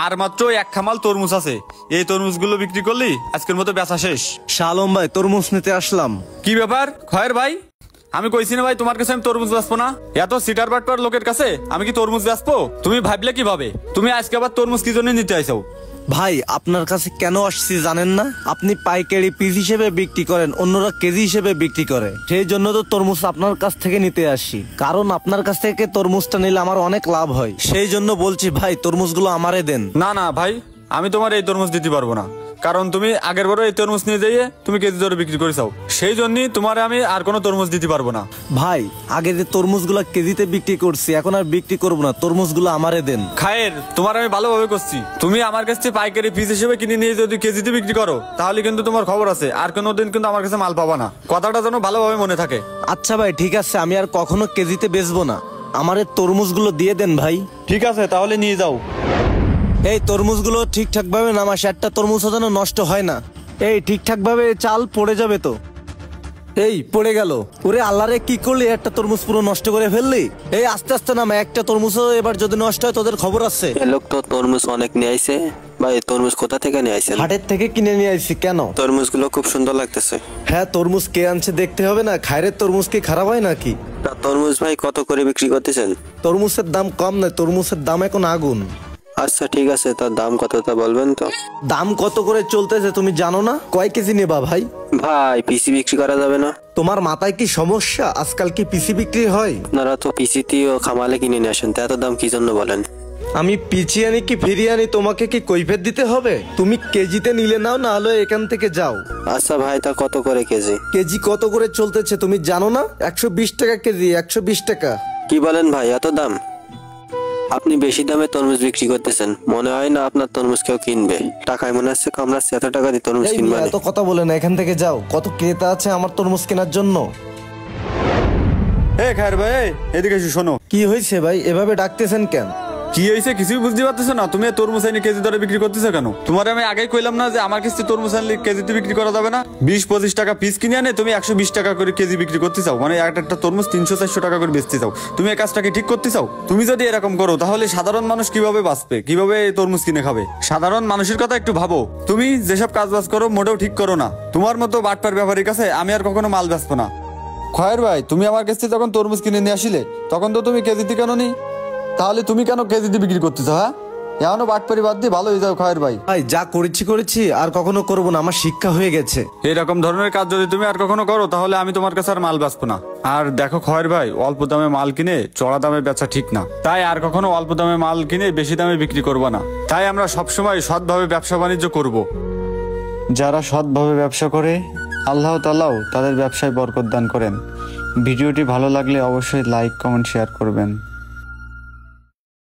আর মাত্র এক খামাল তরমুজ আছে, এই তরমুজগুলো বিক্রি করলি আজকের মতো বেচা শেষ। শাহ আলম ভাই, তরমুজ নিতে আসলাম। কি ব্যাপার খয়ের ভাই, আমি কইছি না ভাই তোমার কাছে আমি তরমুজ বেচবো না? এত সিটার বাটপার লোকের কাছে আমি কি তরমুজ বেচবো? তুমি ভাবলে কিভাবে? তুমি আজকে আবার তরমুজ কি জন্য নিতে আইছো? ভাই আপনার কাছে কেন আসছি জানেন না? আপনি পাইকারি পিস হিসেবে বিক্রি করেন, অন্যরা কেজি হিসেবে বিক্রি করে, সেই জন্য তো তরমুজ আপনার কাছ থেকে নিতে আসি। কারণ আপনার কাছ থেকে তরমুজটা নিলে আমার অনেক লাভ হয়, সেই জন্য বলছি ভাই তরমুজগুলো আমারে দেন। না না ভাই, আমি তোমার এই তরমুজ দিতে পারবো না, কারণ তুমি আগের বারও এই তরমুজ নিয়ে যাইয়ে তুমি কেজি দরে বিক্রি করেছাও, সেই জন্যই তোমার আমি আর কোনো তরমুজ দিতে পারবো না। ভাই আগে যে তরমুজগুলো কেজিতে বিক্রি করছি এখন আর বিক্রি করবো না, তরমুজগুলো আমারে দেন। খায়ের, তোমার আমি ভালোভাবে করছি, তুমি আমার কাছে পাইকারি পিস হিসেবে কিনে নিয়ে যদি কেজিতে বিক্রি করো তাহলে কিন্তু তোমার খবর আছে, আর কোনোদিন কিন্তু আমার কাছে মাল পাবা না, কথাটা যেন ভালোভাবে মনে থাকে। আচ্ছা ভাই ঠিক আছে, আমি আর কখনো কেজিতে বেচবো না, আমার এই তরমুজগুলো দিয়ে দেন ভাই। ঠিক আছে তাহলে নিয়ে যাও। এই তরমুজগুলো ঠিকঠাক ভাবে নামাস, একটা তরমুজও যেন নষ্ট হয় না। এই ঠিকঠাক ভাবে চাল পড়ে যাবে তো। এই পড়ে গেল, ওরে আল্লাহ রে, কি করলি? একটা তরমুজ পুরো নষ্ট করে ফেললি। এই আস্তে আস্তে নামা, একটা তরমুজও এবার যদি নষ্ট হয় তোদের খবর আছে। এ লোক তো তরমুজ অনেক নিয়ে আইছে। ভাই তরমুজ কোথা থেকে নিয়ে আইছেন? হাটের থেকে কিনে নিয়ে আইছি। কেন? তরমুজগুলো খুব সুন্দর লাগতেছে। হ্যাঁ, তরমুজ কে আনছে দেখতে হবে না? খায়রের তরমুজ কি খারাপ হয় নাকি? তা তরমুজ ভাই কত করে বিক্রি করতেছেন? তরমুজের দাম কম নয়, তরমুজের দাম এখন আগুন। আচ্ছা ঠিক আছে, তার দাম কত তা বলবেন তো? দাম কত করে চলতেছে তুমি জানো না? কয় কেজি নেবা ভাই? ভাই পিসি বিক্রি করা যাবে না? তোমার মাথায় কি সমস্যা? আজকাল কি পিসি বিক্রি হয়? আপনারা তো পিসিতেও খামালে কিনে নিয়ে আসেন, তা এত দাম কি জন্য বলেন? আমি পিচি আনি কি ফিরি আনি তোমাকে কি কৈফিয়ত দিতে হবে? তুমি কেজিতে নিলে নাও, না হলে এখান থেকে যাও। আচ্ছা ভাই, তা কত করে কেজি? কেজি কত করে চলতেছে তুমি জানো না? 120 টাকা কেজি, 120 টাকা। কি বলেন ভাই, এত দাম? আপনি বেশি দামে তরমুজ বিক্রি করতেছেন, মনে হয় না আপনার তরমুজ কেউ কিনবে। টাকায় মনে হচ্ছে কামড়াচ্ছে, এত টাকা দিয়ে তরমুজ এই কিনবে? এত কথা বলে না, এখান থেকে যাও। কত ক্রেতা আছে আমার তরমুজ কেনার জন্য। এ খায়ের ভাই, এদিকে এসে শোনো। কি হয়েছে ভাই, এভাবে ডাকতেছেন কেন? কি হয়েছে কিছুই বুঝতে পারতেছো না? তুমি তরমুজ আইনি কেজি দরে বিক্রি করতেছো কেন? তোমার আমি আগেই কইলাম না যে আমার কাছে তরমুজ আনলে কেজিতে বিক্রি করা যাবে না? 20-25 টাকা পিস কিনে আনে তুমি 120 টাকা করে কেজি বিক্রি করতে চাও, মানে একটা তরমুজ 300-400 টাকা করে বেচতে চাও। তুমি এই কাজটাকে ঠিক করতে চাও? তুমি যদি এরকম করো তাহলে সাধারণ মানুষ কিভাবে বাঁচবে, কিভাবে এই তরমুজ কিনে খাবে? সাধারণ মানুষের কথা একটু ভাবো। তুমি যেসব কাজ বাজ করো মোটেও ঠিক করো না। তোমার মতো বাটপার ব্যাপারীর কাছে আমি আর কখনো মাল বেচবো না। খয়ের ভাই, তুমি আমার কাছে যখন তরমুজ কিনে নিয়ে আসিলে তখন তো তুমি কেজিতে কেন নি? তাহলে তুমি কেন কেজিতে বিক্রি করতেছো? হ্যাঁ, এখনো বাটপারি বাদ দিয়ে ভালো হয়ে যাও খয়ের ভাই। ভাই যা করেছি আর কখনো করবো না, আমার শিক্ষা হয়ে গেছে। এরকম ধরনের কাজ যদি তুমি আর কখনো করো তাহলে আমি তোমার কাছে আর মাল বেচবো না। আর দেখো খয়ের ভাই, অল্প দামে মাল কিনে চড়া দামে বেচা ঠিক না, তাই আর কখনো অল্প দামে মাল কিনে বেশি দামে বিক্রি করবো না। তাই আমরা সবসময় সৎভাবে ব্যবসা বাণিজ্য করব। যারা সৎভাবে ব্যবসা করে আল্লাহ তাআলাও তাদের ব্যবসায় বরকত দান করেন। ভিডিওটি ভালো লাগলে অবশ্যই লাইক, কমেন্ট, শেয়ার করবেন।